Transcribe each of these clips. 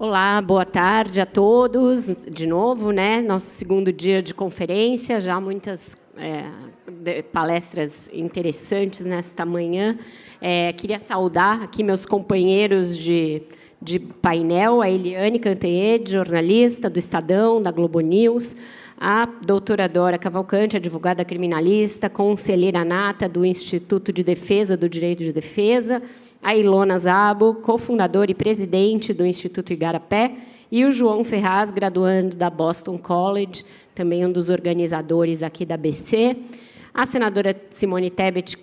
Olá, boa tarde a todos. De novo, né? Nosso segundo dia de conferência, já muitas palestras interessantes nesta manhã. Queria saudar aqui meus companheiros de painel, a Eliane Cantanhede, jornalista do Estadão, da Globo News, a doutora Dora Cavalcante, advogada criminalista, conselheira nata do Instituto de Defesa do Direito de Defesa, a Ilona Szabo, cofundadora e presidente do Instituto Igarapé, e o João Ferraz, graduando da Boston College, também um dos organizadores aqui da ABC. A senadora Simone Tebet,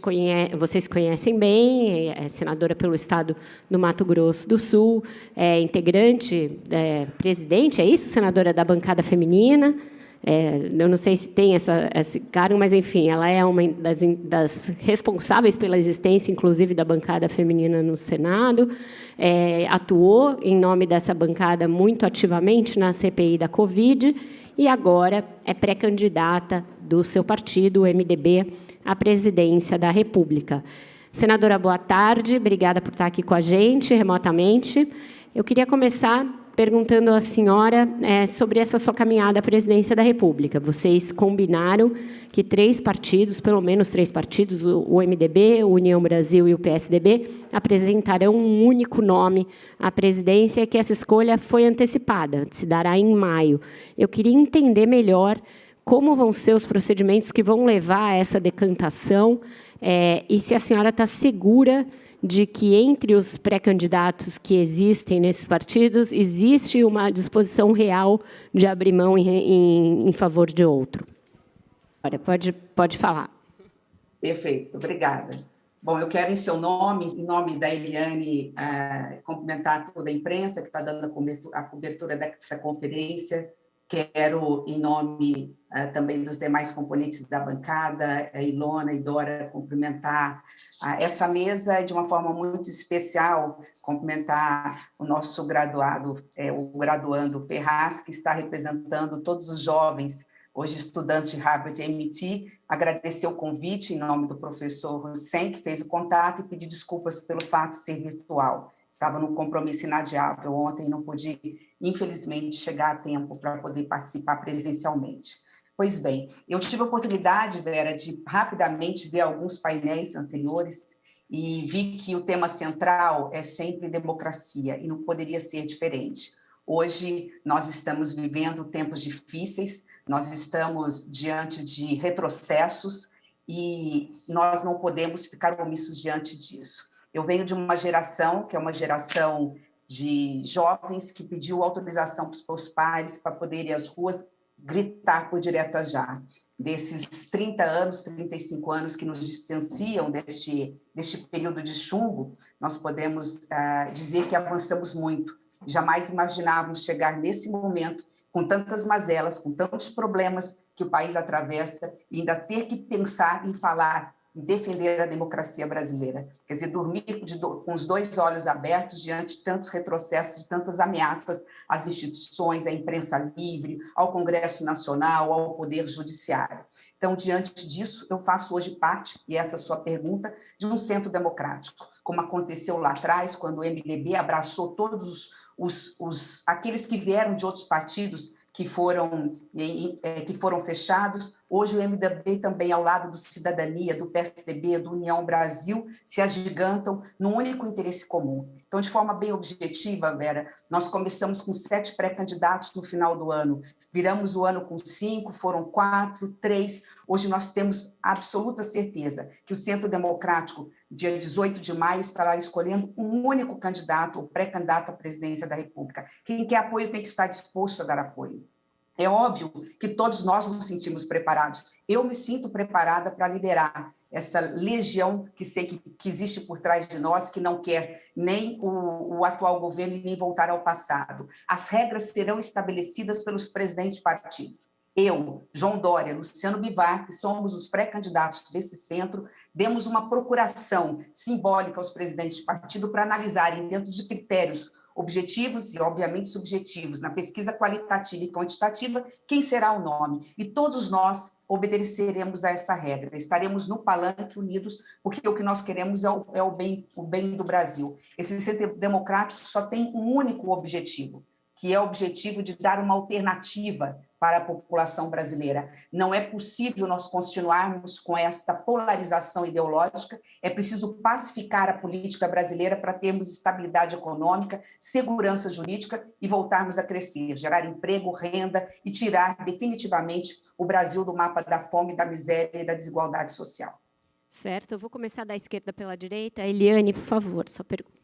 vocês conhecem bem, é senadora pelo Estado do Mato Grosso do Sul, é integrante, presidente, é isso, senadora da bancada feminina. Eu não sei se tem esse cargo, mas, enfim, ela é uma das responsáveis pela existência, inclusive, da bancada feminina no Senado. Atuou, em nome dessa bancada, muito ativamente na CPI da Covid e agora é pré-candidata do seu partido, o MDB, à presidência da República. Senadora, boa tarde. Obrigada por estar aqui com a gente, remotamente. Eu queria começar perguntando à senhora sobre essa sua caminhada à presidência da República. Vocês combinaram que pelo menos três partidos, o MDB, o União Brasil e o PSDB, apresentarão um único nome à presidência e que essa escolha foi antecipada, se dará em maio. Eu queria entender melhor como vão ser os procedimentos que vão levar a essa decantação e se a senhora está segura de que, entre os pré-candidatos que existem nesses partidos, existe uma disposição real de abrir mão em favor de outro. Olha, pode falar. Perfeito, obrigada. Bom, eu quero, em seu nome, em nome da Eliane, cumprimentar toda a imprensa que está dando a cobertura dessa conferência. Quero, em nome também dos demais componentes da bancada, Ilona e Dora, cumprimentar essa mesa de uma forma muito especial, cumprimentar o nosso graduando Ferraz, que está representando todos os jovens, hoje estudantes de Harvard e MIT, agradecer o convite em nome do professor Hussein, que fez o contato, e pedir desculpas pelo fato de ser virtual. Estava num compromisso inadiável ontem e não pude, infelizmente, chegar a tempo para poder participar presencialmente. Pois bem, eu tive a oportunidade, Vera, de rapidamente ver alguns painéis anteriores e vi que o tema central é sempre democracia e não poderia ser diferente. Hoje, nós estamos vivendo tempos difíceis, nós estamos diante de retrocessos e nós não podemos ficar omissos diante disso. Eu venho de uma geração, que é uma geração de jovens que pediu autorização para os seus pares para poder ir às ruas gritar por direta já. Desses 30 anos, 35 anos que nos distanciam deste período de chumbo, nós podemos dizer que avançamos muito. Jamais imaginávamos chegar nesse momento com tantas mazelas, com tantos problemas que o país atravessa e ainda ter que pensar em falar e defender a democracia brasileira. Quer dizer, dormir com os dois olhos abertos diante de tantos retrocessos, de tantas ameaças às instituições, à imprensa livre, ao Congresso Nacional, ao Poder Judiciário. Então, diante disso, eu faço hoje parte, e essa é a sua pergunta, de um centro democrático, como aconteceu lá atrás, quando o MDB abraçou todos aqueles que vieram de outros partidos que foram fechados. Hoje o MDB também, ao lado do Cidadania, do PSDB, do União Brasil, se agigantam num único interesse comum. Então, de forma bem objetiva, Vera, nós começamos com 7 pré-candidatos no final do ano, viramos o ano com 5, foram 4, 3, hoje nós temos absoluta certeza que o Centro Democrático, dia 18 de maio, estará escolhendo um único candidato ou pré-candidato à presidência da República. Quem quer apoio tem que estar disposto a dar apoio. É óbvio que todos nós nos sentimos preparados. Eu me sinto preparada para liderar essa legião que sei que existe por trás de nós, que não quer nem o atual governo nem voltar ao passado. As regras serão estabelecidas pelos presidentes de partido. Eu, João Dória, Luciano Bivar, que somos os pré-candidatos desse centro, demos uma procuração simbólica aos presidentes de partido para analisarem, dentro de critérios objetivos e, obviamente, subjetivos, na pesquisa qualitativa e quantitativa, quem será o nome. E todos nós obedeceremos a essa regra, estaremos no palanque unidos, porque o que nós queremos é o bem do Brasil. Esse centro democrático só tem um único objetivo, que é o objetivo de dar uma alternativa para a população brasileira. Não é possível nós continuarmos com esta polarização ideológica, é preciso pacificar a política brasileira para termos estabilidade econômica, segurança jurídica e voltarmos a crescer, gerar emprego, renda e tirar definitivamente o Brasil do mapa da fome, da miséria e da desigualdade social. Certo, eu vou começar da esquerda pela direita. Eliane, por favor, sua pergunta.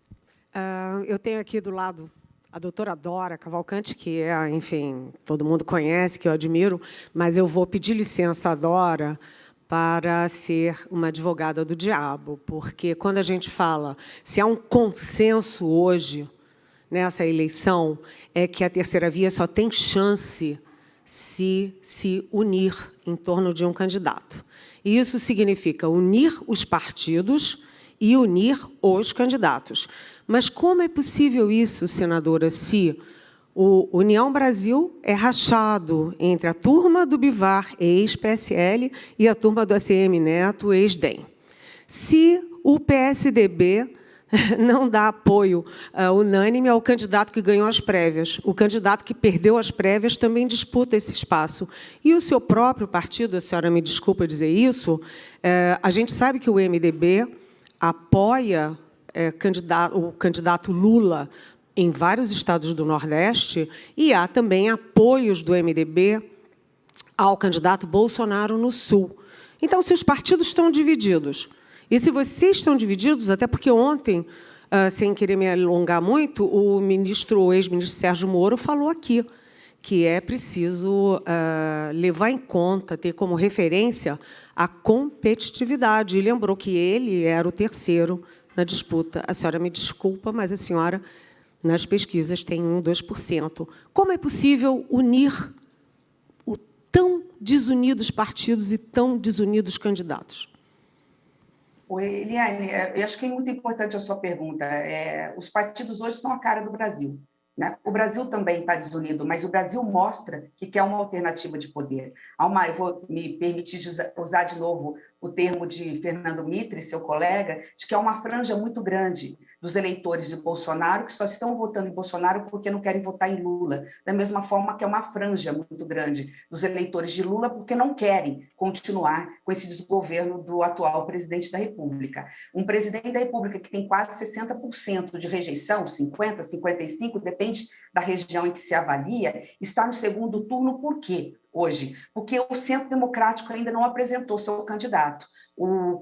Eu tenho aqui do lado a doutora Dora Cavalcante, que é, enfim, todo mundo conhece, que eu admiro, mas eu vou pedir licença à Dora para ser uma advogada do diabo, porque quando a gente fala, se há um consenso hoje nessa eleição, é que a terceira via só tem chance se unir em torno de um candidato. E isso significa unir os partidos e unir os candidatos. Mas como é possível isso, senadora, se o União Brasil é rachado entre a turma do Bivar, ex-PSL, e a turma do ACM Neto, ex-DEM? Se o PSDB não dá apoio unânime ao candidato que ganhou as prévias, o candidato que perdeu as prévias também disputa esse espaço. E o seu próprio partido, a senhora me desculpa dizer isso, a gente sabe que o MDB apoia o candidato Lula em vários estados do Nordeste e há também apoios do MDB ao candidato Bolsonaro no Sul. Então, se os partidos estão divididos, e se vocês estão divididos, até porque ontem, sem querer me alongar muito, o ex-ministro Sérgio Moro falou aqui que é preciso levar em conta, ter como referência a competitividade. E lembrou que ele era o terceiro na disputa. A senhora me desculpa, mas a senhora, nas pesquisas, tem 2%. Como é possível unir tão desunidos partidos e tão desunidos candidatos? Eliane, eu acho que é muito importante a sua pergunta. Os partidos hoje são a cara do Brasil, né? O Brasil também está desunido, mas o Brasil mostra que quer uma alternativa de poder. Eu vou me permitir usar de novo o termo de Fernando Mitre, seu colega, de que há uma franja muito grande dos eleitores de Bolsonaro que só estão votando em Bolsonaro porque não querem votar em Lula. Da mesma forma que é uma franja muito grande dos eleitores de Lula porque não querem continuar com esse desgoverno do atual presidente da República. Um presidente da República que tem quase 60% de rejeição, 50%, 55%, depende da região em que se avalia, está no segundo turno por quê? Hoje, porque o Centro Democrático ainda não apresentou seu candidato.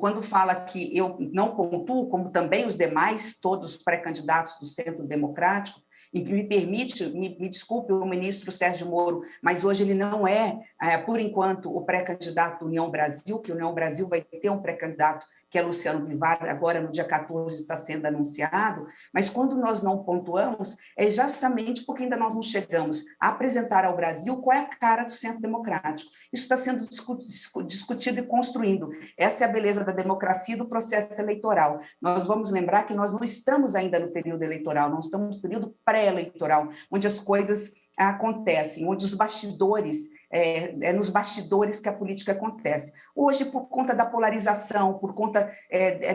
Quando fala que eu não pontuo, como também os demais, todos os pré-candidatos do Centro Democrático, e me desculpe o ministro Sérgio Moro, mas hoje ele não por enquanto, o pré-candidato do União Brasil, que o União Brasil vai ter um pré-candidato, que é Luciano Bivar, agora no dia 14 está sendo anunciado, mas quando nós não pontuamos, é justamente porque ainda nós não chegamos a apresentar ao Brasil qual é a cara do Centro Democrático. Isso está sendo discutido e construindo. Essa é a beleza da democracia e do processo eleitoral. Nós vamos lembrar que nós não estamos ainda no período eleitoral, nós estamos no período pré-eleitoral, onde as coisas acontecem, onde os bastidores, nos bastidores que a política acontece. Hoje, por conta da polarização, por conta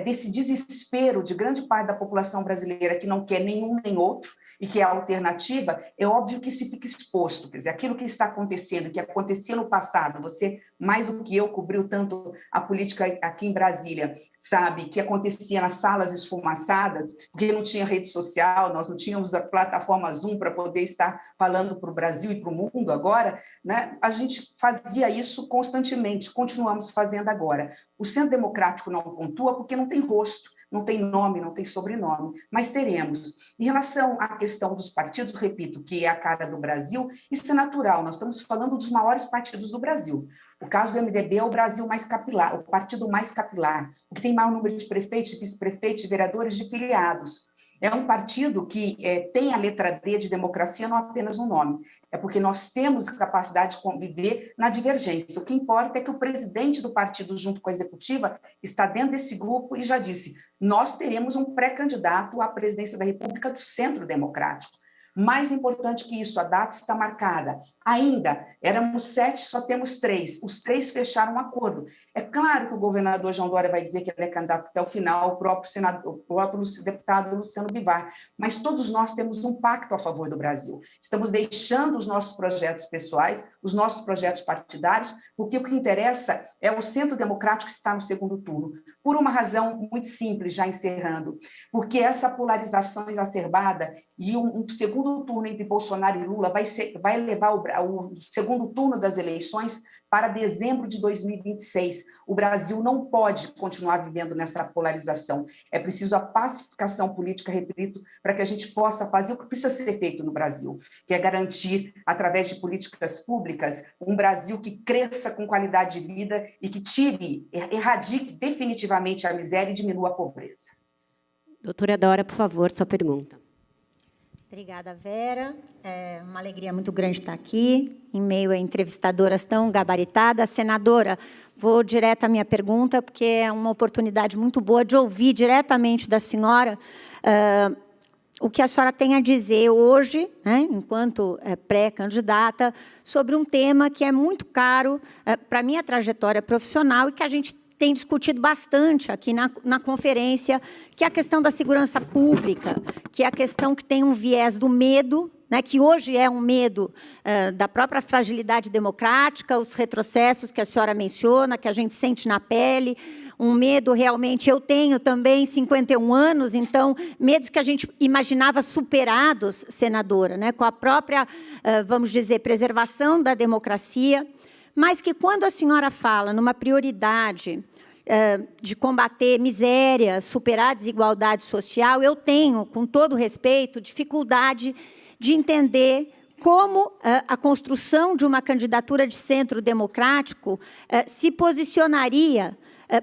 desse desespero de grande parte da população brasileira que não quer nenhum nem outro e que é a alternativa, é óbvio que se fica exposto. Quer dizer, aquilo que está acontecendo, que acontecia no passado, você, mais do que eu, cobriu tanto a política aqui em Brasília, sabe, que acontecia nas salas esfumaçadas, porque não tinha rede social, nós não tínhamos a plataforma Zoom para poder estar falando para o Brasil e para o mundo agora, né? A gente fazia isso constantemente, continuamos fazendo agora. O Centro Democrático não pontua porque não tem rosto, não tem nome, não tem sobrenome, mas teremos. Em relação à questão dos partidos, repito, que é a cara do Brasil, isso é natural, nós estamos falando dos maiores partidos do Brasil. O caso do MDB é o Brasil mais capilar, o partido mais capilar, o que tem maior número de prefeitos, de vice-prefeitos, de vereadores, de filiados. É um partido que tem a letra D de democracia, não apenas um nome. É porque nós temos capacidade de conviver na divergência. O que importa é que o presidente do partido, junto com a executiva, está dentro desse grupo e já disse, nós teremos um pré-candidato à presidência da República do Centro Democrático. Mais importante que isso, a data está marcada. Ainda, éramos 7, só temos 3. Os 3 fecharam um acordo. É claro que o governador João Dória vai dizer que ele é candidato até o final, o próprio deputado Luciano Bivar, mas todos nós temos um pacto a favor do Brasil. Estamos deixando os nossos projetos pessoais, os nossos projetos partidários, porque o que interessa é o centro democrático que está no segundo turno. Por uma razão muito simples, já encerrando, porque essa polarização exacerbada e um segundo turno entre Bolsonaro e Lula vai levar o segundo turno das eleições para dezembro de 2026. O Brasil não pode continuar vivendo nessa polarização. É preciso a pacificação política, repito, para que a gente possa fazer o que precisa ser feito no Brasil, que é garantir, através de políticas públicas, um Brasil que cresça com qualidade de vida e que erradique definitivamente a miséria e diminua a pobreza. Doutora Dora, por favor, sua pergunta. Obrigada, Vera. É uma alegria muito grande estar aqui, em meio a entrevistadoras tão gabaritadas. Senadora, vou direto à minha pergunta, porque é uma oportunidade muito boa de ouvir diretamente da senhora o que a senhora tem a dizer hoje, né, enquanto pré-candidata, sobre um tema que é muito caro para a minha trajetória profissional e que a gente tem discutido bastante aqui na conferência, que é a questão da segurança pública, que é a questão que tem um viés do medo, né, que hoje é um medo da própria fragilidade democrática, os retrocessos que a senhora menciona, que a gente sente na pele, um medo realmente, eu tenho também 51 anos, então, medos que a gente imaginava superados, senadora, né, com a própria, vamos dizer, preservação da democracia, mas que quando a senhora fala numa prioridade de combater miséria, superar a desigualdade social, eu tenho, com todo respeito, dificuldade de entender como a construção de uma candidatura de centro democrático se posicionaria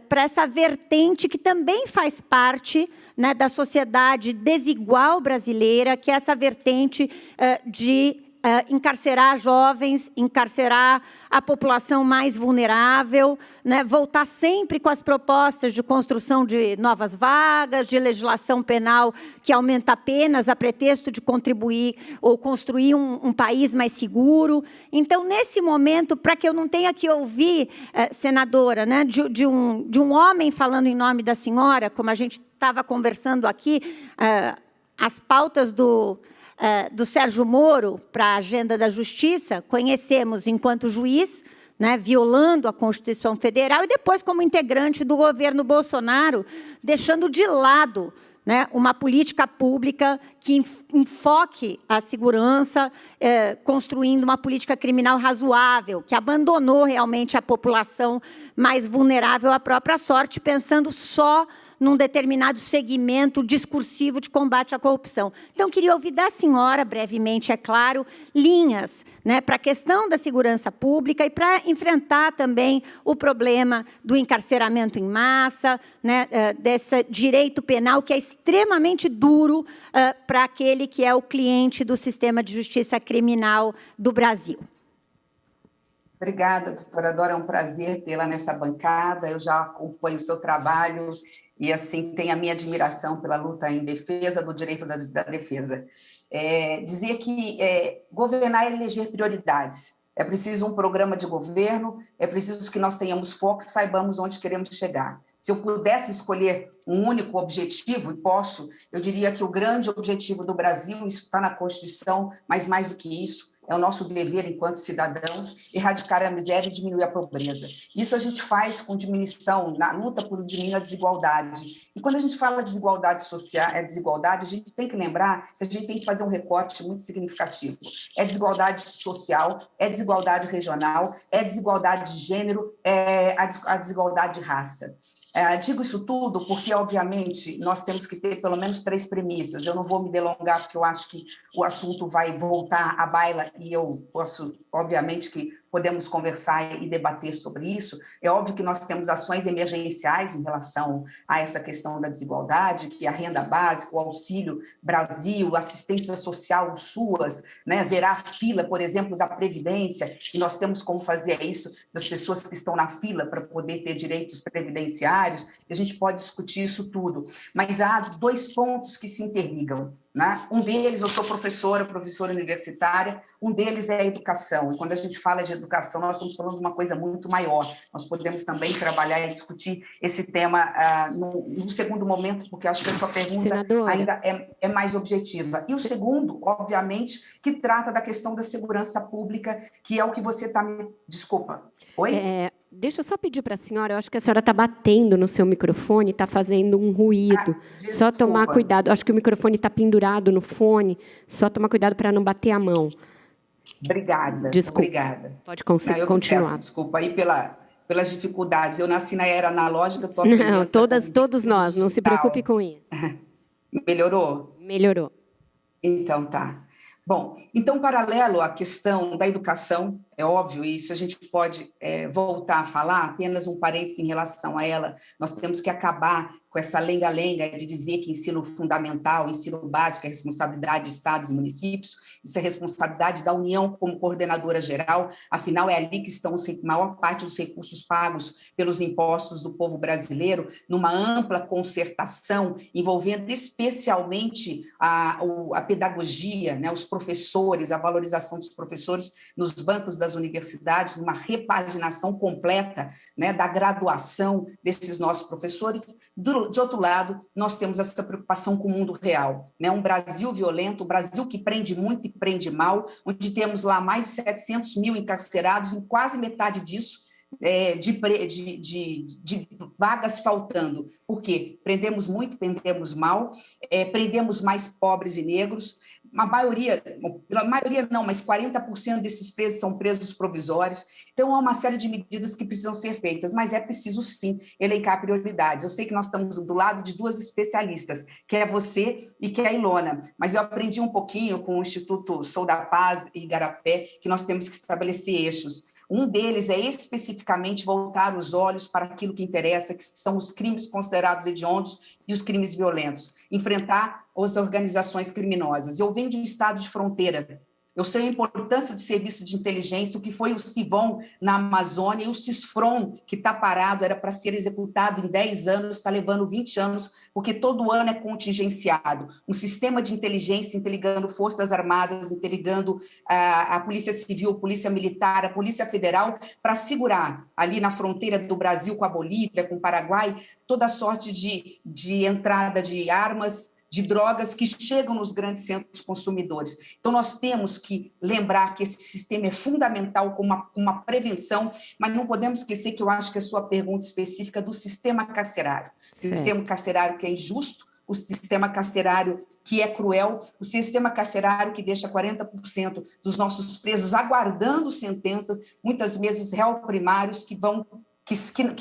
para essa vertente que também faz parte, né, da sociedade desigual brasileira, que é essa vertente de encarcerar jovens, encarcerar a população mais vulnerável, né, voltar sempre com as propostas de construção de novas vagas, de legislação penal que aumenta penas a pretexto de contribuir ou construir um país mais seguro. Então, nesse momento, para que eu não tenha que ouvir, senadora, né, de um homem falando em nome da senhora, como a gente estava conversando aqui, as pautas do Sérgio Moro para a agenda da justiça, conhecemos enquanto juiz, né, violando a Constituição Federal, e depois como integrante do governo Bolsonaro, deixando de lado, né, uma política pública que enfoque a segurança, construindo uma política criminal razoável, que abandonou realmente a população mais vulnerável à própria sorte, pensando só num determinado segmento discursivo de combate à corrupção. Então, queria ouvir da senhora, brevemente, é claro, linhas, né, para a questão da segurança pública e para enfrentar também o problema do encarceramento em massa, né, desse direito penal que é extremamente duro para aquele que é o cliente do sistema de justiça criminal do Brasil. Obrigada, doutora Dora, é um prazer tê-la nessa bancada, eu já acompanho o seu trabalho e, assim, tenho a minha admiração pela luta em defesa do direito da defesa. Dizia que governar é eleger prioridades, é preciso um programa de governo, é preciso que nós tenhamos foco e saibamos onde queremos chegar. Se eu pudesse escolher um único objetivo, e posso, eu diria que o grande objetivo do Brasil, isso está na Constituição, mas mais do que isso, é o nosso dever, enquanto cidadãos, erradicar a miséria e diminuir a pobreza. Isso a gente faz com diminuição, na luta por diminuir a desigualdade. E quando a gente fala de desigualdade social, desigualdade, a gente tem que lembrar que a gente tem que fazer um recorte muito significativo. É desigualdade social, é desigualdade regional, é desigualdade de gênero, é a desigualdade de raça. Digo isso tudo porque, obviamente, nós temos que ter pelo menos 3 premissas. Eu não vou me delongar, porque eu acho que o assunto vai voltar à baila e eu posso, obviamente, que podemos conversar e debater sobre isso. É óbvio que nós temos ações emergenciais em relação a essa questão da desigualdade, que a renda básica, o Auxílio Brasil, assistência social, o SUAS, né, zerar a fila, por exemplo, da Previdência, e nós temos como fazer isso das pessoas que estão na fila para poder ter direitos previdenciários, e a gente pode discutir isso tudo. Mas há 2 pontos que se interligam. né? Um deles, eu sou professora universitária, um deles é a educação. E quando a gente fala de educação, nós estamos falando de uma coisa muito maior. Nós podemos também trabalhar e discutir esse tema no segundo momento, porque acho que a sua pergunta, senadora, ainda é mais objetiva. E o segundo, obviamente, que trata da questão da segurança pública, que é o que você está me... Desculpa. Oi? Deixa eu só pedir para a senhora, eu acho que a senhora está batendo no seu microfone, está fazendo um ruído. Só tomar cuidado, acho que o microfone está pendurado no fone, só tomar cuidado para não bater a mão. Obrigada. Desculpa. Obrigada. Pode continuar. Peço desculpa aí pelas dificuldades. Eu nasci na era analógica, estou Não, todos nós, não se preocupe com isso. Melhorou? Melhorou. Então, tá. Bom, então, paralelo à questão da educação, é óbvio isso, a gente pode voltar a falar, apenas um parênteses em relação a ela, nós temos que acabar com essa lenga-lenga de dizer que ensino fundamental, ensino básico é responsabilidade de estados e municípios, isso é responsabilidade da União como coordenadora geral, afinal é ali que estão a maior parte dos recursos pagos pelos impostos do povo brasileiro, numa ampla concertação, envolvendo especialmente a pedagogia, né, os professores, a valorização dos professores nos bancos das universidades, numa repaginação completa, né, da graduação desses nossos professores. De outro lado, nós temos essa preocupação com o mundo real, né, um Brasil violento, um Brasil que prende muito e prende mal, onde temos lá mais de 700 mil encarcerados, e quase metade disso de vagas faltando. Por quê? Prendemos muito, prendemos mal, prendemos mais pobres e negros. A maioria não, mas 40% desses presos são presos provisórios. Então, há uma série de medidas que precisam ser feitas, mas é preciso, sim, elencar prioridades. Eu sei que nós estamos do lado de duas especialistas, que é você e que é a Ilona, mas eu aprendi um pouquinho com o Instituto Sou da Paz e Igarapé, que nós temos que estabelecer eixos. Um deles é especificamente voltar os olhos para aquilo que interessa, que são os crimes considerados hediondos e os crimes violentos, enfrentar as organizações criminosas. Eu venho de um estado de fronteira, eu sei a importância do serviço de inteligência, o que foi o CIVOM na Amazônia, e o CISFRON, que está parado, era para ser executado em 10 anos, está levando 20 anos, porque todo ano é contingenciado. Um sistema de inteligência interligando Forças Armadas, interligando a Polícia Civil, a Polícia Militar, a Polícia Federal, para segurar ali na fronteira do Brasil com a Bolívia, com o Paraguai, toda a sorte de entrada de armas, de drogas que chegam nos grandes centros consumidores. Então, nós temos que lembrar que esse sistema é fundamental como uma prevenção, mas não podemos esquecer que eu acho que a sua pergunta específica do sistema carcerário. O sistema carcerário que é injusto, o sistema carcerário que é cruel, o sistema carcerário que deixa 40% dos nossos presos aguardando sentenças, muitas vezes réus primários que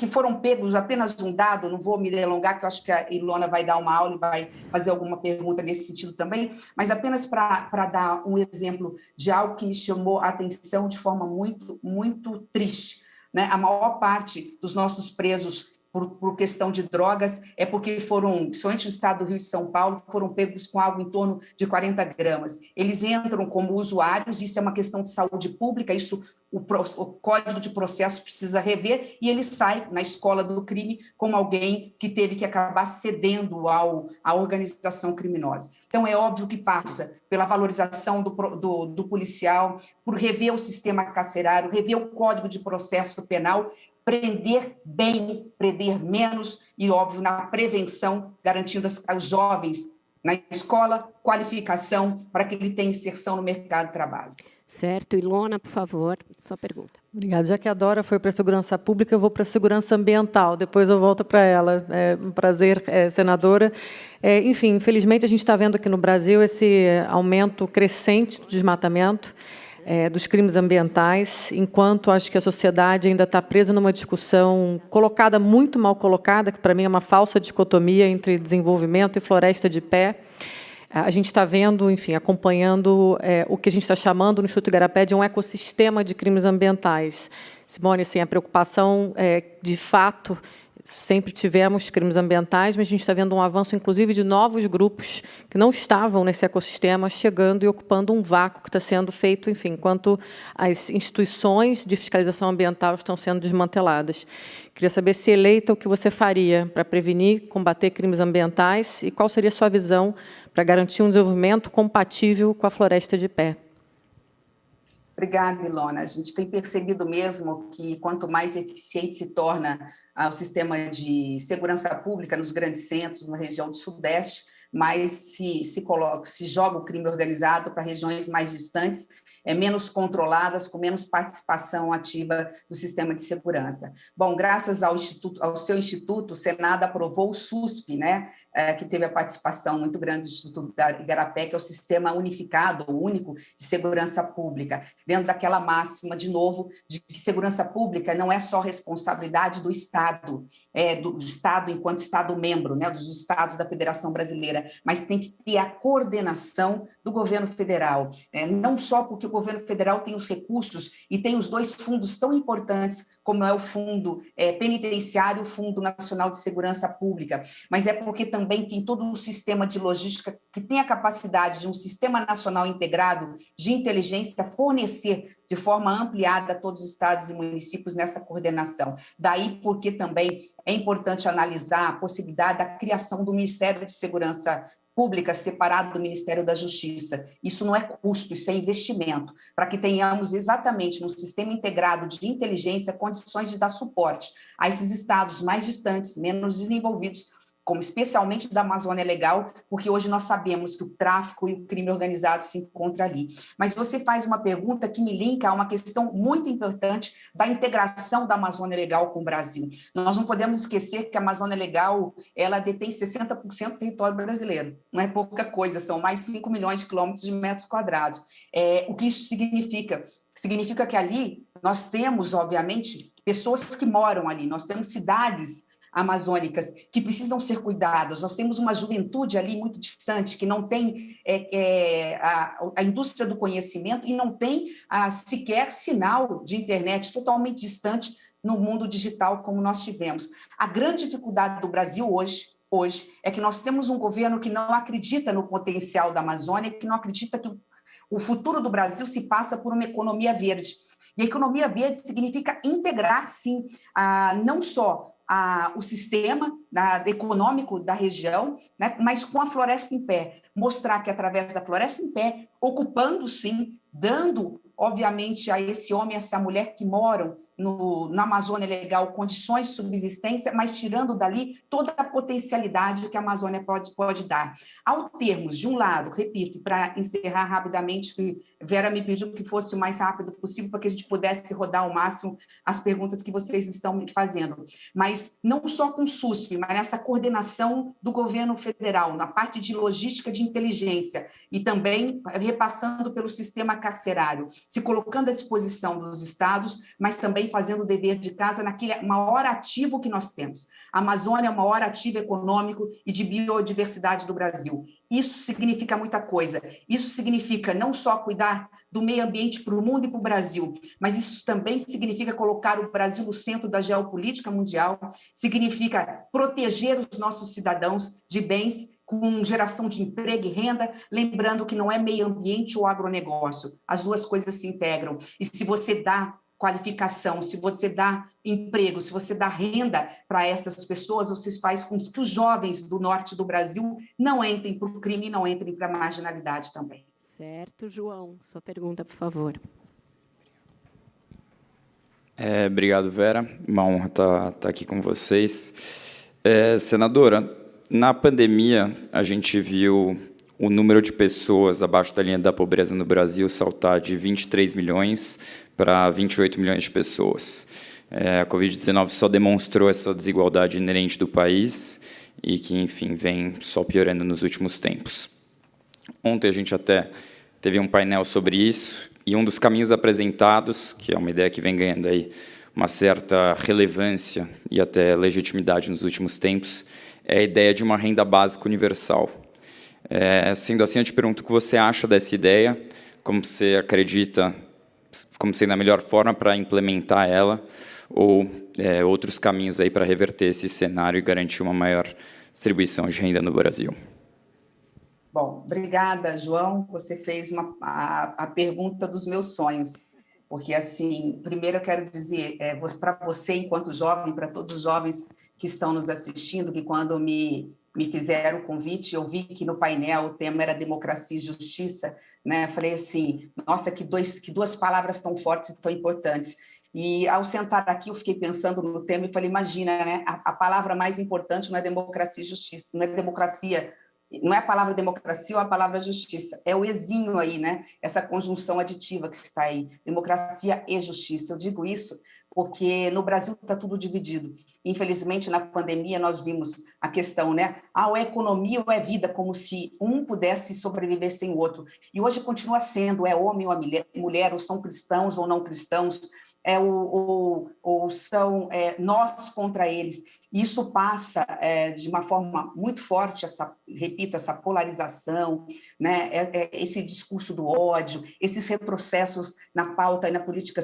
foram pegos, apenas um dado, não vou me delongar, que eu acho que a Ilona vai dar uma aula e vai fazer alguma pergunta nesse sentido também, mas apenas para dar um exemplo de algo que me chamou a atenção de forma muito, muito triste, né? A maior parte dos nossos presos por questão de drogas, é porque foram, somente no estado do Rio e São Paulo, foram pegos com algo em torno de 40 gramas. Eles entram como usuários, isso é uma questão de saúde pública, isso o Código de Processo precisa rever, e ele sai na escola do crime como alguém que teve que acabar cedendo à organização criminosa. Então, é óbvio que passa pela valorização do policial, por rever o sistema carcerário, rever o Código de Processo Penal, prender bem, prender menos e, óbvio, na prevenção, garantindo aos jovens na escola qualificação para que ele tenha inserção no mercado de trabalho. Certo. Ilona, por favor, sua pergunta. Obrigada. Já que a Dora foi para a segurança pública, eu vou para a segurança ambiental, depois eu volto para ela. É um prazer, senadora. Enfim, infelizmente, a gente está vendo aqui no Brasil esse aumento crescente do desmatamento, dos crimes ambientais, enquanto acho que a sociedade ainda está presa numa discussão colocada, muito mal colocada, que para mim é uma falsa dicotomia entre desenvolvimento e floresta de pé. A gente está vendo, enfim, acompanhando o que a gente está chamando no Instituto Igarapé de um ecossistema de crimes ambientais. Simone, assim, a preocupação, de fato, sempre tivemos crimes ambientais, mas a gente está vendo um avanço, inclusive, de novos grupos que não estavam nesse ecossistema, chegando e ocupando um vácuo que está sendo feito, enfim, enquanto as instituições de fiscalização ambiental estão sendo desmanteladas. Queria saber, se eleita, o que você faria para prevenir, combater crimes ambientais e qual seria a sua visão para garantir um desenvolvimento compatível com a floresta de pé. Obrigada, Ilona. A gente tem percebido mesmo que quanto mais eficiente se torna o sistema de segurança pública nos grandes centros, na região do Sudeste, mais se joga o crime organizado para regiões mais distantes, menos controladas, com menos participação ativa do sistema de segurança. Bom, graças ao seu instituto, o Senado aprovou o SUSP, né, que teve a participação muito grande do Instituto Igarapé, que é o Sistema Unificado, único de segurança pública, dentro daquela máxima, de novo, de que segurança pública não é só responsabilidade do Estado, do Estado enquanto Estado-membro, né, dos Estados da Federação Brasileira, mas tem que ter a coordenação do governo federal, não só porque o governo federal tem os recursos e tem os dois fundos tão importantes, como é o Fundo Penitenciário e o Fundo Nacional de Segurança Pública, mas é porque também tem todo um sistema de logística que tem a capacidade de um sistema nacional integrado de inteligência fornecer de forma ampliada a todos os estados e municípios nessa coordenação. Daí porque também é importante analisar a possibilidade da criação do Ministério de Segurança Pública separado do Ministério da Justiça. Isso não é custo, isso é investimento, para que tenhamos exatamente num sistema integrado de inteligência condições de dar suporte a esses estados mais distantes, menos desenvolvidos, como especialmente da Amazônia Legal, porque hoje nós sabemos que o tráfico e o crime organizado se encontram ali. Mas você faz uma pergunta que me linka a uma questão muito importante da integração da Amazônia Legal com o Brasil. Nós não podemos esquecer que a Amazônia Legal, ela detém 60% do território brasileiro. Não é pouca coisa, são mais 5 milhões de quilômetros de metros quadrados. O que isso significa? Significa que ali nós temos, obviamente, pessoas que moram ali, nós temos cidades amazônicas que precisam ser cuidadas. Nós temos uma juventude ali muito distante, que não tem a indústria do conhecimento e não tem sequer sinal de internet, totalmente distante no mundo digital como nós tivemos. A grande dificuldade do Brasil hoje é que nós temos um governo que não acredita no potencial da Amazônia, que não acredita que o futuro do Brasil se passa por uma economia verde. E a economia verde significa integrar, sim, não só o sistema econômico da região, né, mas com a floresta em pé. Mostrar que, através da floresta em pé, ocupando, sim, dando, obviamente, a esse homem e essa mulher que moram na Amazônia Legal condições de subsistência, mas tirando dali toda a potencialidade que a Amazônia pode dar. Ao termos, de um lado, repito, para encerrar rapidamente, que Vera me pediu que fosse o mais rápido possível para que a gente pudesse rodar ao máximo as perguntas que vocês estão me fazendo, mas não só com o SUSP, mas nessa coordenação do governo federal, na parte de logística de inteligência e também repassando pelo sistema carcerário, se colocando à disposição dos estados, mas também fazendo o dever de casa naquele maior ativo que nós temos. A Amazônia é o maior ativo econômico e de biodiversidade do Brasil. Isso significa muita coisa. Isso significa não só cuidar do meio ambiente para o mundo e para o Brasil, mas isso também significa colocar o Brasil no centro da geopolítica mundial, significa proteger os nossos cidadãos de bens com geração de emprego e renda, lembrando que não é meio ambiente ou agronegócio, as duas coisas se integram. E se você dá qualificação, se você dá emprego, se você dá renda para essas pessoas, você faz com que os jovens do norte do Brasil não entrem para o crime e não entrem para a marginalidade também. Certo, João. Sua pergunta, por favor. Obrigado, Vera. Uma honra estar aqui com vocês. Senadora, na pandemia, a gente viu o número de pessoas abaixo da linha da pobreza no Brasil saltar de 23 milhões para 28 milhões de pessoas. A Covid-19 só demonstrou essa desigualdade inerente do país e que, enfim, vem só piorando nos últimos tempos. Ontem a gente até teve um painel sobre isso, e um dos caminhos apresentados, que é uma ideia que vem ganhando aí uma certa relevância e até legitimidade nos últimos tempos, é a ideia de uma renda básica universal. Sendo assim, eu te pergunto o que você acha dessa ideia, como você acredita, como sendo a melhor forma para implementar ela, ou outros caminhos aí para reverter esse cenário e garantir uma maior distribuição de renda no Brasil. Bom, obrigada, João. Você fez a pergunta dos meus sonhos, porque, assim, primeiro eu quero dizer para você, enquanto jovem, para todos os jovens que estão nos assistindo, que quando me me fizeram o convite, eu vi que no painel o tema era democracia e justiça, né? Falei assim, nossa, que duas palavras tão fortes e tão importantes. E ao sentar aqui, eu fiquei pensando no tema e falei, imagina, né? A palavra mais importante não é democracia e justiça, não é democracia, não é a palavra democracia ou a palavra justiça, é o exinho aí, né? Essa conjunção aditiva que está aí, democracia e justiça. Eu digo isso porque no Brasil está tudo dividido. Infelizmente, na pandemia, nós vimos a questão, né? Ou é economia ou é vida, como se um pudesse sobreviver sem o outro. E hoje continua sendo, é homem ou mulher, ou são cristãos ou não cristãos, ou são nós contra eles. Isso passa de uma forma muito forte, essa polarização, né? Esse discurso do ódio, esses retrocessos na pauta e na política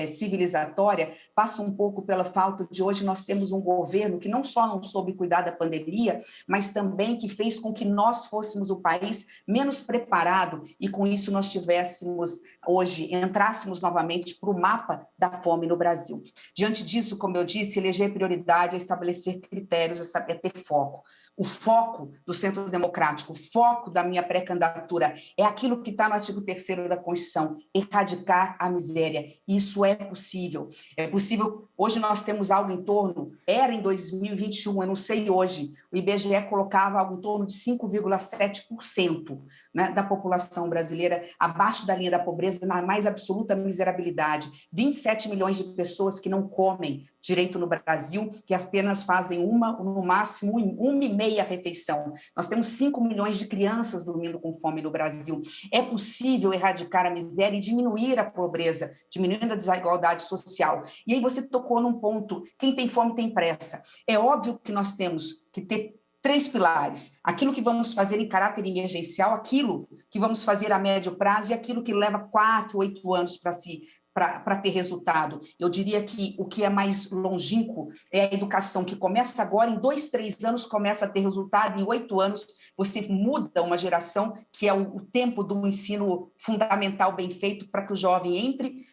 civilizatória, passa um pouco pela falta de hoje nós temos um governo que não só não soube cuidar da pandemia, mas também que fez com que nós fôssemos o país menos preparado e com isso nós tivéssemos hoje, entrássemos novamente para o mapa da fome no Brasil. Diante disso, como eu disse, eleger prioridade é estabelecer critérios, é ter foco. O foco do Centro Democrático, o foco da minha pré-candidatura é aquilo que está no artigo 3º da Constituição, erradicar a miséria. Isso é possível. É possível. Hoje nós temos algo em torno, era em 2021, eu não sei hoje, o IBGE colocava algo em torno de 5,7%, né, da população brasileira abaixo da linha da pobreza, na mais absoluta miserabilidade. 27 milhões de pessoas que não comem direito no Brasil, que apenas fazem no máximo, uma e meia refeição. Nós temos 5 milhões de crianças dormindo com fome no Brasil. É possível erradicar a miséria e diminuir a pobreza, diminuindo a desigualdade social. E aí você tocou num ponto, quem tem fome tem pressa. É óbvio que nós temos que ter 3 pilares, aquilo que vamos fazer em caráter emergencial, aquilo que vamos fazer a médio prazo e aquilo que leva 4, 8 anos para ter resultado. Eu diria que o que é mais longínquo é a educação, que começa agora, em 2, 3 anos, começa a ter resultado, em 8 anos você muda uma geração, que é o tempo do ensino fundamental bem feito, para que o jovem entre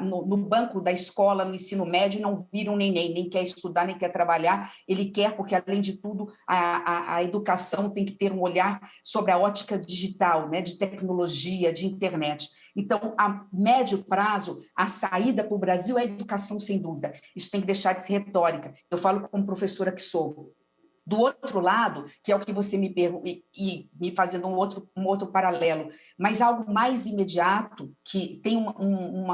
no banco da escola, no ensino médio, e não vira um neném, nem quer estudar, nem quer trabalhar, ele quer, porque, além de tudo, a educação tem que ter um olhar sobre a ótica digital, né, de tecnologia, de internet. Então, a médio prazo, a saída para o Brasil é a educação, sem dúvida. Isso tem que deixar de ser retórica. Eu falo como professora que sou. Do outro lado, que é o que você me pergunta, e me fazendo um outro paralelo, mas algo mais imediato, que tem um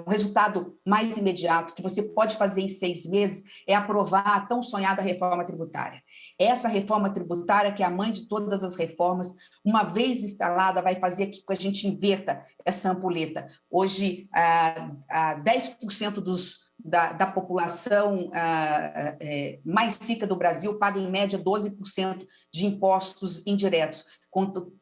resultado mais imediato, que você pode fazer em 6 meses, é aprovar a tão sonhada reforma tributária. Essa reforma tributária, que é a mãe de todas as reformas, uma vez instalada, vai fazer que a gente inverta essa ampulheta. Hoje, 10% da população mais rica do Brasil paga, em média, 12% de impostos indiretos, quanto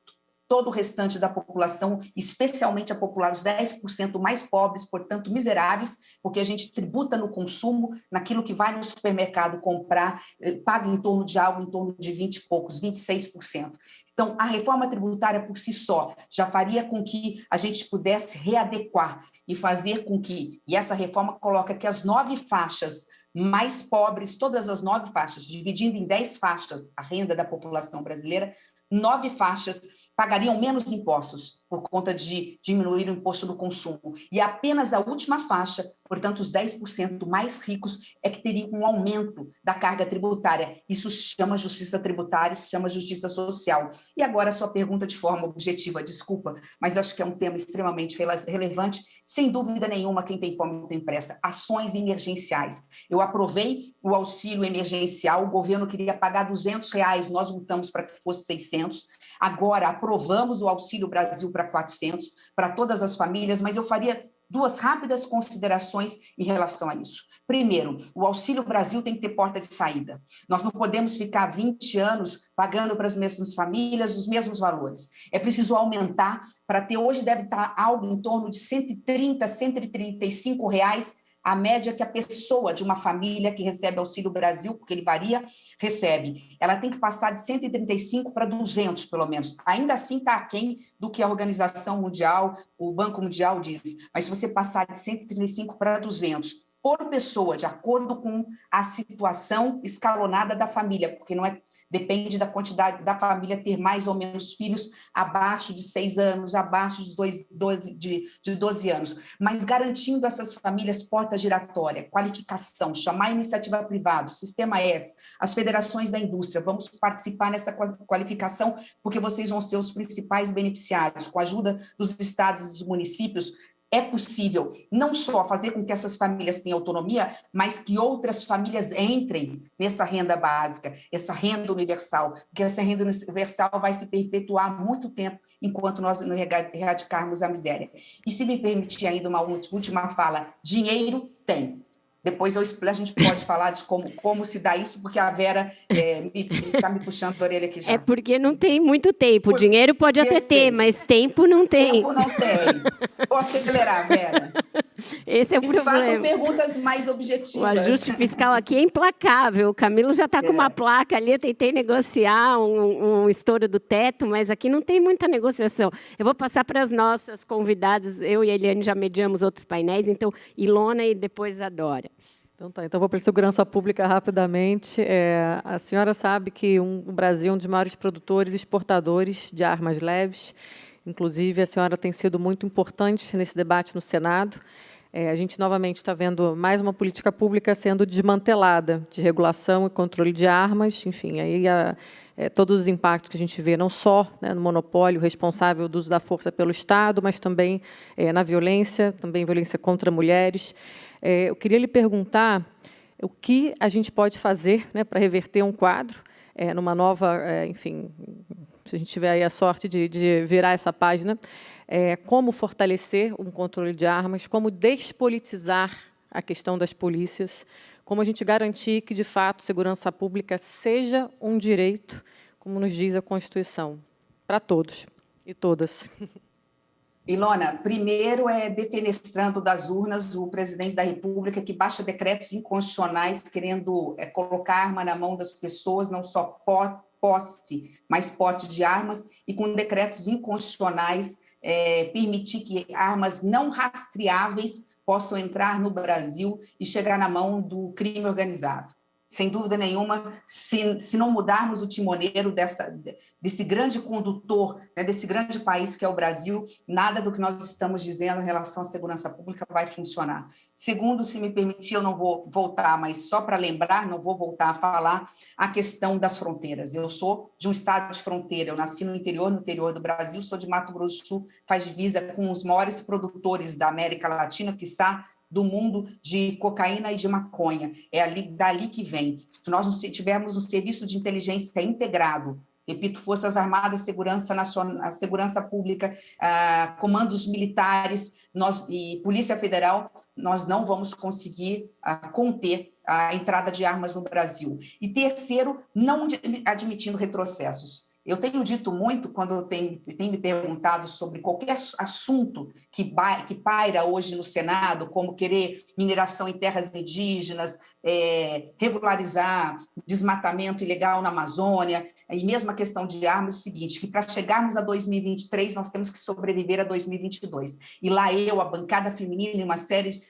todo o restante da população, especialmente a população, os 10% mais pobres, portanto, miseráveis, porque a gente tributa no consumo, naquilo que vai no supermercado comprar, paga em torno de 20 e poucos, 26%. Então, a reforma tributária por si só já faria com que a gente pudesse readequar e fazer com que, e essa reforma coloca que as 9 faixas mais pobres, todas as 9 faixas, dividindo em 10 faixas a renda da população brasileira, 9 faixas pagariam menos impostos por conta de diminuir o imposto do consumo. E apenas a última faixa, portanto, os 10% mais ricos, é que teriam um aumento da carga tributária. Isso se chama justiça tributária, se chama justiça social. E agora a sua pergunta de forma objetiva, desculpa, mas acho que é um tema extremamente relevante. Sem dúvida nenhuma, quem tem fome não tem pressa. Ações emergenciais. Eu aprovei o auxílio emergencial, o governo queria pagar R$200, nós lutamos para que fosse 600. Agora, aprovamos o Auxílio Brasil para 400, para todas as famílias, mas eu faria 2 rápidas considerações em relação a isso. Primeiro, o Auxílio Brasil tem que ter porta de saída. Nós não podemos ficar 20 anos pagando para as mesmas famílias os mesmos valores. É preciso aumentar para ter, hoje deve estar algo em torno de R$130, R$135, a média que a pessoa de uma família que recebe Auxílio Brasil, porque ele varia, recebe. Ela tem que passar de 135 para 200, pelo menos. Ainda assim, está aquém do que a Organização Mundial, o Banco Mundial diz. Mas se você passar de 135 para 200, por pessoa, de acordo com a situação escalonada da família, porque não é, depende da quantidade da família ter mais ou menos filhos abaixo de 6 anos, abaixo de 12 anos, mas garantindo essas famílias porta giratória, qualificação, chamar a iniciativa privada, Sistema S, as federações da indústria, vamos participar nessa qualificação, porque vocês vão ser os principais beneficiários, com a ajuda dos estados e dos municípios. É possível não só fazer com que essas famílias tenham autonomia, mas que outras famílias entrem nessa renda básica, essa renda universal, porque essa renda universal vai se perpetuar há muito tempo enquanto nós não erradicarmos a miséria. E se me permitir ainda uma última fala, dinheiro tem. Depois a gente pode falar de como se dá isso, porque a Vera está me puxando a orelha aqui já. É porque não tem muito tempo. O dinheiro pode até ter, mas tempo não tem. Tempo não tem. Vou acelerar, Vera. Esse é o problema. Façam perguntas mais objetivas. O ajuste fiscal aqui é implacável. O Camilo já está com uma placa ali. Eu tentei negociar um estouro do teto, mas aqui não tem muita negociação. Eu vou passar para as nossas convidadas. Eu e a Eliane já mediamos outros painéis. Então, Ilona e depois a Dora. Então vou para a segurança pública rapidamente. A senhora sabe que o Brasil é um dos maiores produtores e exportadores de armas leves. Inclusive, a senhora tem sido muito importante nesse debate no Senado. A gente, novamente, está vendo mais uma política pública sendo desmantelada, de regulação e controle de armas. Enfim, aí todos os impactos que a gente vê, não só, né, no monopólio responsável do uso da força pelo Estado, mas também na violência, também violência contra mulheres. Eu queria lhe perguntar o que a gente pode fazer, né, para reverter um quadro, numa nova, enfim, se a gente tiver aí a sorte de virar essa página, como fortalecer um controle de armas, como despolitizar a questão das polícias, como a gente garantir que, de fato, segurança pública seja um direito, como nos diz a Constituição, para todos e todas. Ilona, primeiro é defenestrando das urnas o presidente da República que baixa decretos inconstitucionais querendo colocar arma na mão das pessoas, não só posse, mas porte de armas, e com decretos inconstitucionais permitir que armas não rastreáveis possam entrar no Brasil e chegar na mão do crime organizado. Sem dúvida nenhuma, se não mudarmos o timoneiro desse grande condutor, né, desse grande país que é o Brasil, nada do que nós estamos dizendo em relação à segurança pública vai funcionar. Segundo, se me permitir, eu não vou voltar, mas só para lembrar, não vou voltar a falar a questão das fronteiras. Eu sou de um estado de fronteira, eu nasci no interior do Brasil, sou de Mato Grosso do Sul, faz divisa com os maiores produtores da América Latina, quiçá do mundo de cocaína e de maconha. É dali que vem. Se nós não tivermos um serviço de inteligência integrado, repito, Forças Armadas, Segurança Nacional, Segurança Pública, comandos militares e Polícia Federal, nós não vamos conseguir conter a entrada de armas no Brasil. E terceiro, não admitindo retrocessos. Eu tenho dito muito, quando tem me perguntado sobre qualquer assunto que paira hoje no Senado, como querer mineração em terras indígenas, regularizar desmatamento ilegal na Amazônia, e mesmo a questão de armas, é o seguinte, que para chegarmos a 2023, nós temos que sobreviver a 2022. E lá a bancada feminina e uma série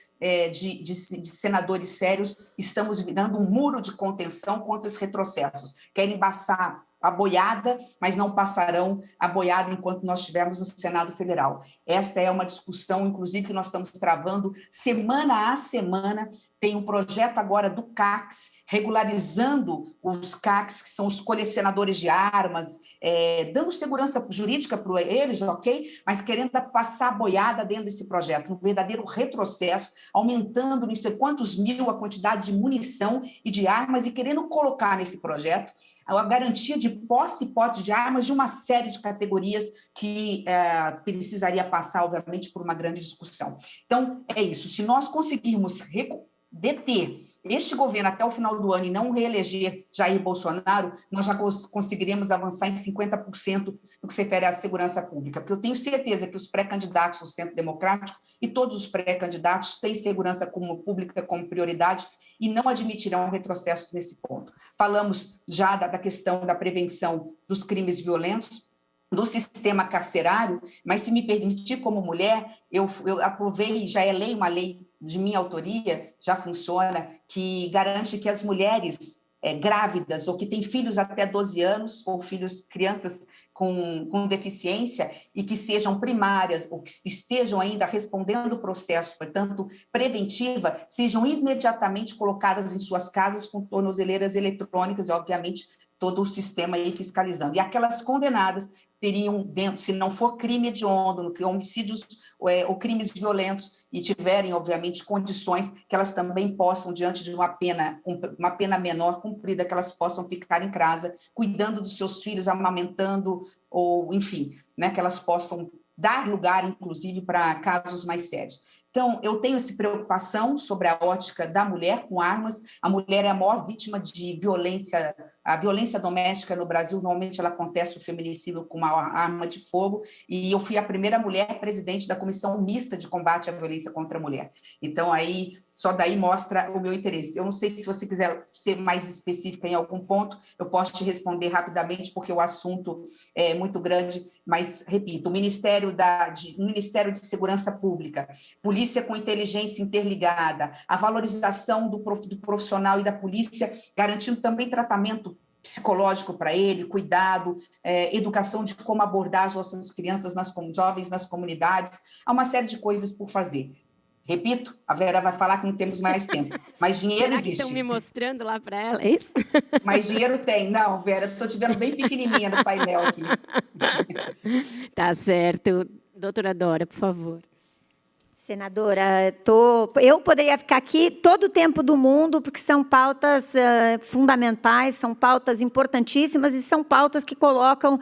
de senadores sérios, estamos virando um muro de contenção contra os retrocessos. Querem embaçar a boiada, mas não passarão a boiada enquanto nós estivermos no Senado Federal. Esta é uma discussão, inclusive, que nós estamos travando semana a semana. Tem um projeto agora do CACS, regularizando os CACs, que são os colecionadores de armas, dando segurança jurídica para eles, ok? Mas querendo passar a boiada dentro desse projeto, um verdadeiro retrocesso, aumentando não sei quantos mil a quantidade de munição e de armas e querendo colocar nesse projeto a garantia de posse e porte de armas de uma série de categorias que precisaria passar, obviamente, por uma grande discussão. Então, é isso. Se nós conseguirmos deter este governo até o final do ano e não reeleger Jair Bolsonaro, nós já conseguiremos avançar em 50% no que se refere à segurança pública, porque eu tenho certeza que os pré-candidatos do Centro Democrático e todos os pré-candidatos têm segurança pública como prioridade e não admitirão retrocessos nesse ponto. Falamos já da questão da prevenção dos crimes violentos. do sistema carcerário, mas, se me permitir, como mulher, eu aprovei, já é lei, uma lei de minha autoria, já funciona, que garante que as mulheres grávidas ou que têm filhos até 12 anos, ou crianças com deficiência, e que sejam primárias ou que estejam ainda respondendo o processo, portanto, preventiva, sejam imediatamente colocadas em suas casas com tornozeleiras eletrônicas e, obviamente, todo o sistema aí fiscalizando. E aquelas condenadas teriam dentro, se não for crime hediondo, homicídios ou crimes violentos, e tiverem, obviamente, condições que elas também possam, diante de uma pena menor cumprida, que elas possam ficar em casa, cuidando dos seus filhos, amamentando, ou, enfim, né, que elas possam dar lugar, inclusive, para casos mais sérios. Então, eu tenho essa preocupação sobre a ótica da mulher com armas. A mulher é a maior vítima de violência. A violência doméstica no Brasil, normalmente, ela acontece, o feminicídio, com uma arma de fogo, e eu fui a primeira mulher presidente da Comissão Mista de Combate à Violência contra a Mulher. Então, aí, só daí mostra o meu interesse. Eu não sei se você quiser ser mais específica em algum ponto, eu posso te responder rapidamente, porque o assunto é muito grande, mas, repito, o Ministério de Segurança Pública, polícia com inteligência interligada, a valorização do profissional e da polícia, garantindo também tratamento psicológico para ele, cuidado, educação de como abordar as nossas crianças, jovens nas comunidades. Há uma série de coisas por fazer. Repito, a Vera vai falar que não temos mais tempo, mas dinheiro existe. Será que estão me mostrando lá para ela, é isso? Mas dinheiro tem. Não, Vera, estou te vendo bem pequenininha no painel aqui. Tá certo. Doutora Dora, por favor. Senadora, eu poderia ficar aqui todo o tempo do mundo, porque são pautas fundamentais, são pautas importantíssimas e são pautas que colocam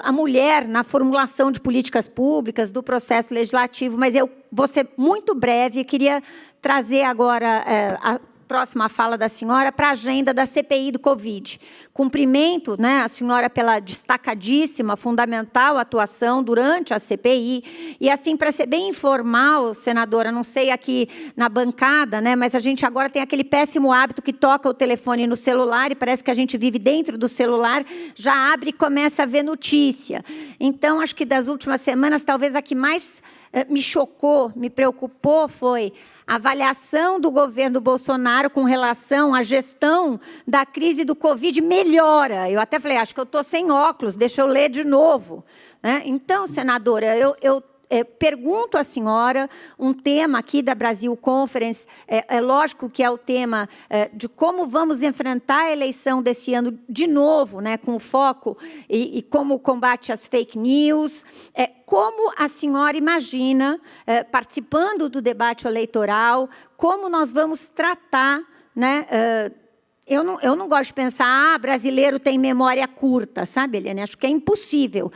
a mulher na formulação de políticas públicas, do processo legislativo, mas eu vou ser muito breve, queria trazer agora a próxima fala da senhora para a agenda da CPI do Covid. Cumprimento, né, a senhora pela destacadíssima, fundamental atuação durante a CPI, e assim, para ser bem informal, senadora, não sei aqui na bancada, né, mas a gente agora tem aquele péssimo hábito que toca o telefone no celular e parece que a gente vive dentro do celular, já abre e começa a ver notícia. Então, acho que das últimas semanas, talvez a que mais me chocou, me preocupou foi a avaliação do governo Bolsonaro com relação à gestão da crise do Covid melhora. Eu até falei, acho que eu estou sem óculos, deixa eu ler de novo. Né? Então, senadora, eu pergunto à senhora um tema aqui da Brasil Conference, é lógico que é o tema de como vamos enfrentar a eleição desse ano de novo, né, com foco e como combate às fake news, como a senhora imagina, participando do debate eleitoral, como nós vamos tratar, né, eu não gosto de pensar, brasileiro tem memória curta, sabe, Eliane? Acho que é impossível.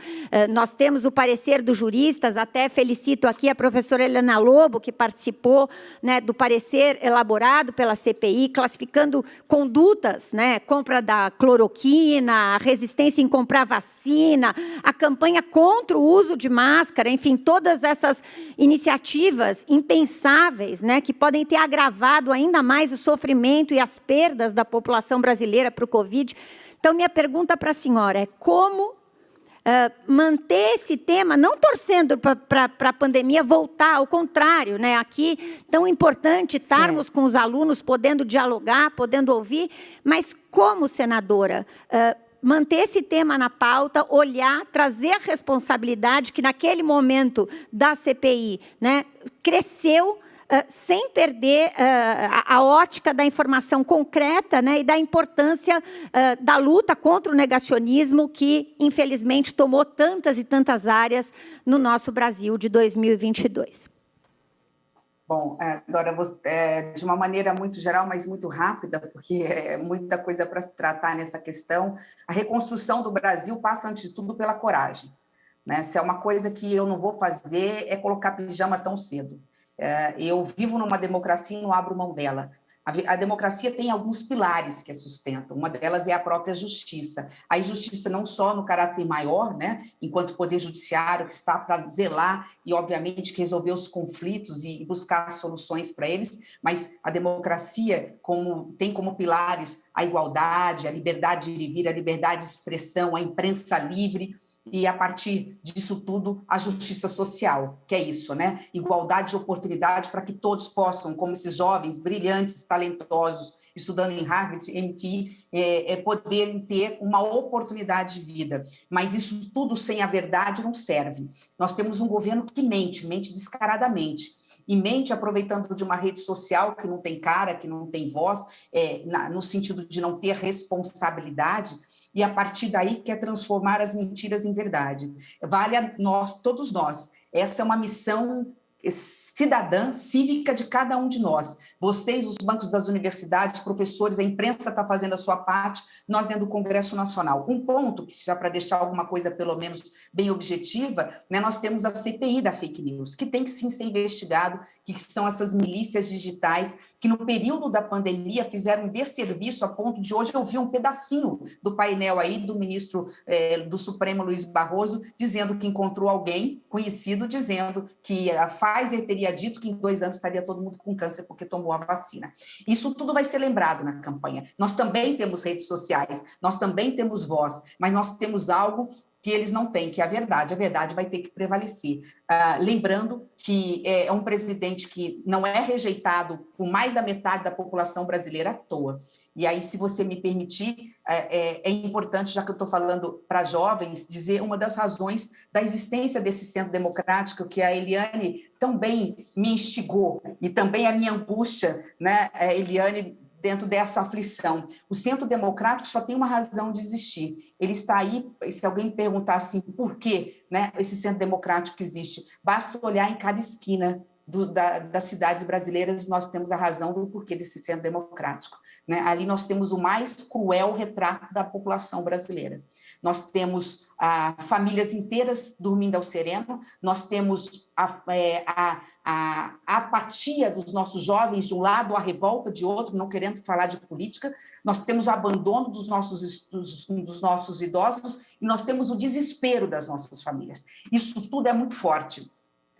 Nós temos o parecer dos juristas, até felicito aqui a professora Helena Lobo, que participou, né, do parecer elaborado pela CPI, classificando condutas, né, compra da cloroquina, a resistência em comprar vacina, a campanha contra o uso de máscara, enfim, todas essas iniciativas impensáveis, né, que podem ter agravado ainda mais o sofrimento e as perdas da população brasileira para o Covid. Então, minha pergunta para a senhora é como manter esse tema, não torcendo para a pandemia voltar, ao contrário, né? Aqui, tão importante estarmos com os alunos, podendo dialogar, podendo ouvir, mas como, senadora, manter esse tema na pauta, olhar, trazer a responsabilidade que, naquele momento da CPI, né, cresceu, sem perder a ótica da informação concreta, né, e da importância da luta contra o negacionismo que, infelizmente, tomou tantas e tantas áreas no nosso Brasil de 2022. Bom, Dora, de uma maneira muito geral, mas muito rápida, porque é muita coisa para se tratar nessa questão, a reconstrução do Brasil passa, antes de tudo, pela coragem. Né? Se é uma coisa que eu não vou fazer, é colocar pijama tão cedo. Eu vivo numa democracia e não abro mão dela. A democracia tem alguns pilares que a sustentam. Uma delas é a própria justiça. A justiça não só no caráter maior, né, enquanto poder judiciário que está para zelar e, obviamente, que resolver os conflitos e buscar soluções para eles, mas a democracia tem como pilares a igualdade, a liberdade de ir e vir, a liberdade de expressão, a imprensa livre. e, a partir disso tudo, a justiça social, que é isso, né? Igualdade de oportunidade para que todos possam, como esses jovens brilhantes, talentosos, estudando em Harvard, MIT, poderem ter uma oportunidade de vida. Mas isso tudo sem a verdade não serve. Nós temos um governo que mente descaradamente. E mente aproveitando de uma rede social que não tem cara, que não tem voz, no sentido de não ter responsabilidade, e a partir daí quer transformar as mentiras em verdade. Vale a nós, todos nós. Essa é uma missão cidadã, cívica de cada um de nós. Vocês, os bancos das universidades, professores, a imprensa está fazendo a sua parte, nós dentro do Congresso Nacional. Um ponto, que já para deixar alguma coisa pelo menos bem objetiva, né, nós temos a CPI da fake news, que tem que sim ser investigado, que são essas milícias digitais, que no período da pandemia fizeram um desserviço a ponto de hoje eu vi um pedacinho do painel aí do ministro do Supremo, Luiz Barroso, dizendo que encontrou alguém conhecido, dizendo que a Pfizer teria dito que em 2 anos estaria todo mundo com câncer porque tomou a vacina. Isso tudo vai ser lembrado na campanha. Nós também temos redes sociais, nós também temos voz, mas nós temos algo que eles não têm, que é a verdade vai ter que prevalecer. Lembrando que é um presidente que não é rejeitado por mais da metade da população brasileira à toa. E aí, se você me permitir, é importante, já que eu estou falando para jovens, dizer uma das razões da existência desse centro democrático, que a Eliane também me instigou, e também a minha angústia, né, Eliane, dentro dessa aflição. O Centro Democrático só tem uma razão de existir. Ele está aí, se alguém perguntar assim, por que, né, esse Centro Democrático existe? Basta olhar em cada esquina das cidades brasileiras, nós temos a razão do porquê desse Centro Democrático. Né? Ali nós temos o mais cruel retrato da população brasileira. Nós temos famílias inteiras dormindo ao sereno, nós temos a apatia dos nossos jovens de um lado, a revolta de outro, não querendo falar de política, nós temos o abandono dos nossos idosos e nós temos o desespero das nossas famílias. Isso tudo é muito forte.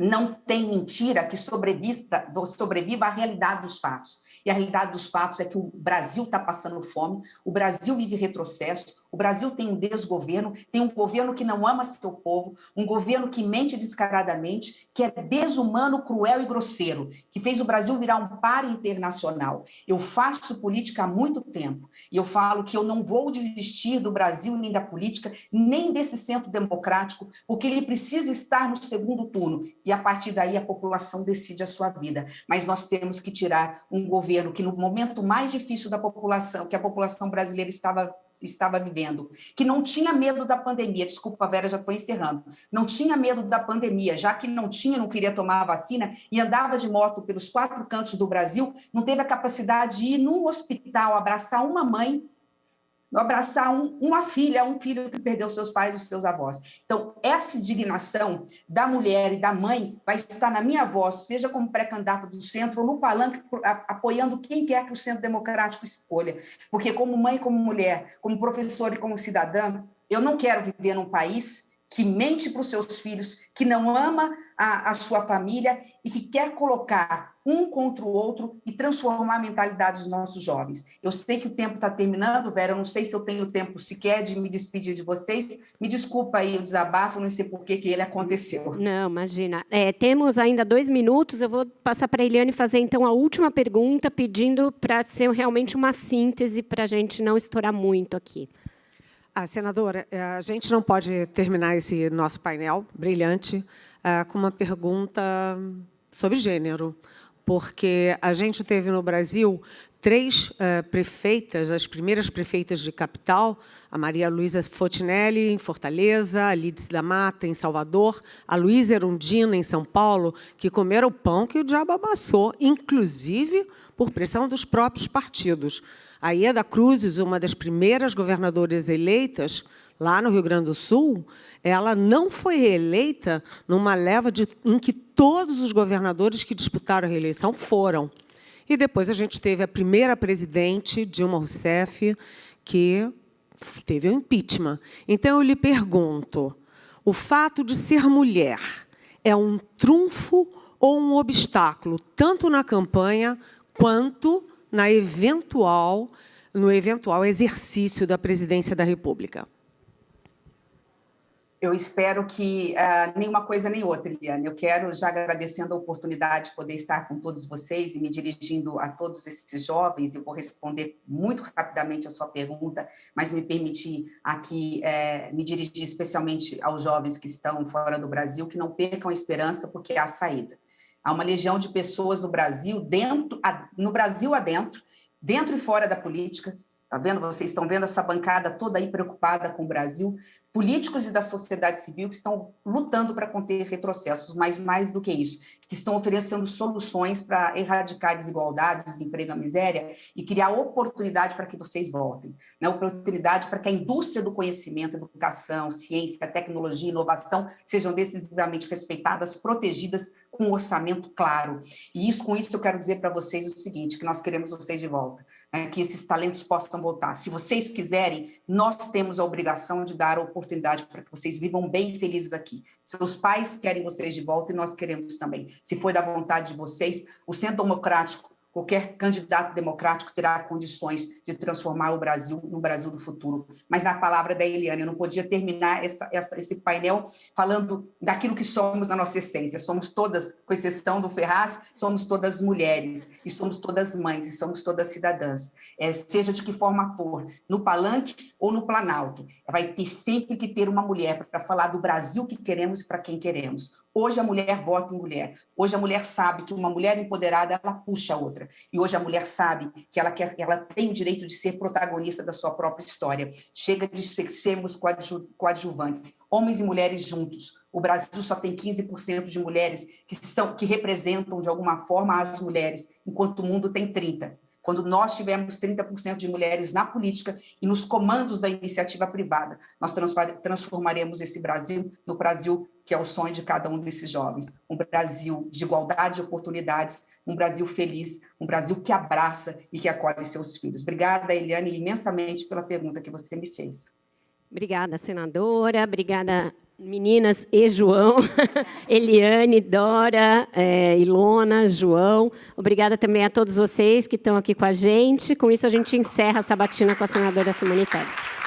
Não tem mentira que sobreviva à realidade dos fatos. E a realidade dos fatos é que o Brasil está passando fome, o Brasil vive retrocesso, o Brasil tem um desgoverno, tem um governo que não ama seu povo, um governo que mente descaradamente, que é desumano, cruel e grosseiro, que fez o Brasil virar um páreo internacional. Eu faço política há muito tempo e eu falo que eu não vou desistir do Brasil, nem da política, nem desse centro democrático, porque ele precisa estar no segundo turno. E a partir daí a população decide a sua vida. Mas nós temos que tirar um governo que no momento mais difícil da população, que a população brasileira estava vivendo, que não tinha medo da pandemia, desculpa, Vera, já estou encerrando, não tinha medo da pandemia, já que não queria tomar a vacina e andava de moto pelos 4 cantos do Brasil, não teve a capacidade de ir num hospital, abraçar uma mãe, abraçar uma filha, um filho que perdeu seus pais, os seus avós. Então, essa indignação da mulher e da mãe vai estar na minha voz, seja como pré-candidata do centro ou no palanque, apoiando quem quer que o Centro Democrático escolha. Porque como mãe, como mulher, como professora e como cidadã, eu não quero viver num país que mente para os seus filhos, que não ama a sua família e que quer colocar um contra o outro e transformar a mentalidade dos nossos jovens. Eu sei que o tempo está terminando, Vera, eu não sei se eu tenho tempo sequer de me despedir de vocês. Me desculpa aí o desabafo, não sei por que ele aconteceu. Não, imagina. Temos ainda 2 minutos, eu vou passar para a Eliane fazer, então, a última pergunta, pedindo para ser realmente uma síntese, para a gente não estourar muito aqui. Senadora, a gente não pode terminar esse nosso painel brilhante com uma pergunta sobre gênero, porque a gente teve no Brasil 3 prefeitas, as primeiras prefeitas de capital, a Maria Luísa Fotinelli, em Fortaleza, a Lídice da Mata, em Salvador, a Luísa Erundina, em São Paulo, que comeram o pão que o diabo amassou, inclusive por pressão dos próprios partidos. A Ieda Cruzes, uma das primeiras governadoras eleitas lá no Rio Grande do Sul, ela não foi reeleita numa leva em que todos os governadores que disputaram a reeleição foram. E depois a gente teve a primeira presidente, Dilma Rousseff, que teve o impeachment. Então, eu lhe pergunto, o fato de ser mulher é um trunfo ou um obstáculo, tanto na campanha quanto no eventual exercício da presidência da República? Eu espero que nenhuma coisa nem outra, Eliane. Eu quero, já agradecendo a oportunidade de poder estar com todos vocês e me dirigindo a todos esses jovens, eu vou responder muito rapidamente a sua pergunta, mas me permitir aqui me dirigir especialmente aos jovens que estão fora do Brasil, que não percam a esperança, porque há saída. Há uma legião de pessoas no Brasil, no Brasil adentro, dentro e fora da política. Tá vendo? Vocês estão vendo essa bancada toda aí preocupada com o Brasil, políticos e da sociedade civil que estão lutando para conter retrocessos, mas mais do que isso, que estão oferecendo soluções para erradicar desigualdade, desemprego, a miséria e criar oportunidade para que vocês voltem, né? Oportunidade para que a indústria do conhecimento, educação, ciência, tecnologia, inovação sejam decisivamente respeitadas, protegidas, com um orçamento claro. E com isso eu quero dizer para vocês o seguinte, que nós queremos vocês de volta, né? Que esses talentos possam voltar. Se vocês quiserem, nós temos a obrigação de dar a oportunidade para que vocês vivam bem e felizes aqui. Seus pais querem vocês de volta e nós queremos também. Se for da vontade de vocês, o Centro Democrático, qualquer candidato democrático terá condições de transformar o Brasil no Brasil do futuro. Mas na palavra da Eliane, eu não podia terminar esse painel falando daquilo que somos na nossa essência. Somos todas, com exceção do Ferraz, somos todas mulheres, e somos todas mães, e somos todas cidadãs. Seja de que forma for, no palanque ou no Planalto, vai ter sempre que ter uma mulher para falar do Brasil que queremos e para quem queremos. Hoje a mulher vota em mulher. Hoje a mulher sabe que uma mulher empoderada, ela puxa a outra. E hoje a mulher sabe que ela tem o direito de ser protagonista da sua própria história. Chega de sermos coadjuvantes, homens e mulheres juntos. O Brasil só tem 15% de mulheres que representam, de alguma forma, as mulheres, enquanto o mundo tem 30%. Quando nós tivermos 30% de mulheres na política e nos comandos da iniciativa privada, nós transformaremos esse Brasil no Brasil que é o sonho de cada um desses jovens. Um Brasil de igualdade de oportunidades, um Brasil feliz, um Brasil que abraça e que acolhe seus filhos. Obrigada, Eliane, imensamente pela pergunta que você me fez. Obrigada, senadora. Obrigada, meninas e João. Eliane, Dora, Ilona, João. Obrigada também a todos vocês que estão aqui com a gente. Com isso, a gente encerra a sabatina com a senadora Simone Tebet.